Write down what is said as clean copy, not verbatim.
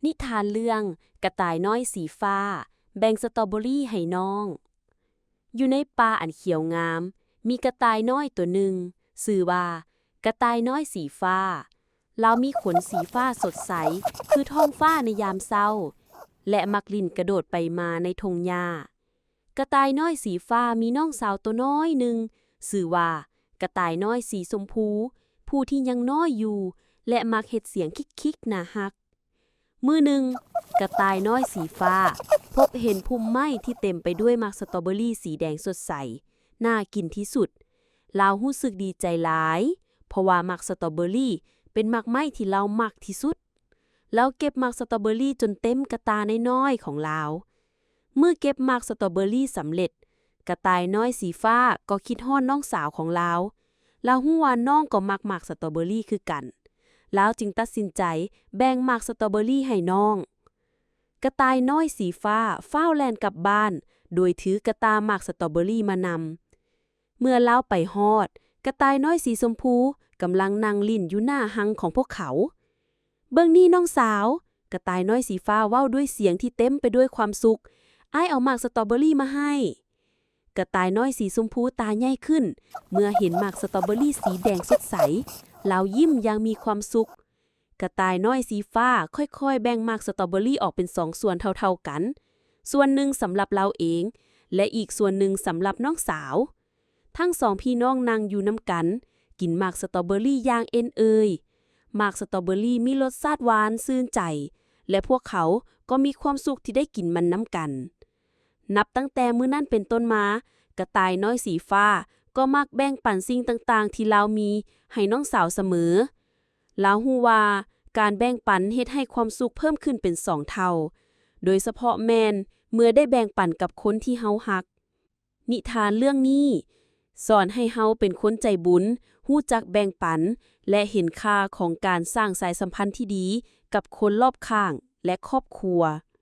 นิทานเรื่องกระต่ายน้อยสีฟ้าแบ่งสตรอเบอรี่ให้น้องอยู่ในป่าอันเขียวงามมีกระต่ายน้อยตัวหนึ่งชื่อว่ากระต่ายน้อยสีฟ้าเรามีขนสีฟ้าสดใสคือท้องฟ้าในยามเช้าและมักลิ่นกระโดดไปมาในทงหญ้ากระต่ายน้อยสีฟ้ามีน้องสาวตัวน้อยหนึ่งชื่อว่ากระต่ายน้อยสีชมพูผู้ที่ยังน้อยอยู่และมักเฮ็ดเสียงคิกๆน่ารักมื้อหนึ่งกระต่ายน้อยสีฟ้าพบเห็นพุ่มไม้ที่เต็มไปด้วยมักสตรอเบอรี่สีแดงสดใสน่ากินที่สุดลาวรู้สึกดีใจหลายเพราะว่ามักสตรอเบอรี่เป็นมักไม้ที่เรามักที่สุดเราเก็บมักสตรอเบอรี่จนเต็มกระตาน้อยๆของลาวเมื่อเก็บมักสตรอเบอรี่สำเร็จกระต่ายน้อยสีฟ้าก็คิดฮอดน้องสาวของลาวฮู้ว่าน้องก็มักสตรอเบอรี่คือกันแล้วจึงตัดสินใจแบ่งหมากสตรอเบอรี่ให้น้องกระต่ายน้อยสีฟ้าฟ้าวแล่นกลับบ้านโดยถือกระตาหมากสตรอเบอรี่มานำเมื่อเล้าไปฮอดกระต่ายน้อยสีชมพูกำลังนั่งลิ้นอยู่หน้าหังของพวกเขาเบิ่งนี่น้องสาวกระต่ายน้อยสีฟ้าเว้าด้วยเสียงที่เต็มไปด้วยความสุขอ้ายเอาหมากสตรอเบอรี่มาให้กระต่ายน้อยสีชมพูตาใหญ่ขึ้นเมื่อเห็นหมากสตรอเบอรี่สีแดงสดใสลาวยิ้มอย่างมีความสุขกระต่ายน้อยสีฟ้าค่อยๆแบ่งหมากสตรอเบอรี่ออกเป็น2ส่วนเท่าๆกันส่วนหนึ่งสำหรับเราเองและอีกส่วนหนึ่งสำหรับน้องสาวทั้ง2พี่น้องนั่งอยู่น้ำกันกินหมากสตรอเบอรี่อย่างเอ็นเอ่ยหมากสตรอเบอรี่มีรสชาติหวานชื่นใจและพวกเขาก็มีความสุขที่ได้กินมันน้ำกันนับตั้งแต่มื้อนั้นเป็นต้นมากระต่ายน้อยสีฟ้าก็มักแบ่งปันสิ่งต่างๆที่เรามีให้น้องสาวเสมอลาวฮู้ว่าการแบ่งปันเฮ็ดให้ความสุขเพิ่มขึ้นเป็น2เท่าโดยเฉพาะแม่นเมื่อได้แบ่งปันกับคนที่เฮารักนิทานเรื่องนี้สอนให้เฮาเป็นคนใจบุญรู้จักแบ่งปันและเห็นค่าของการสร้างสายสัมพันธ์ที่ดีกับคนรอบข้างและครอบครัว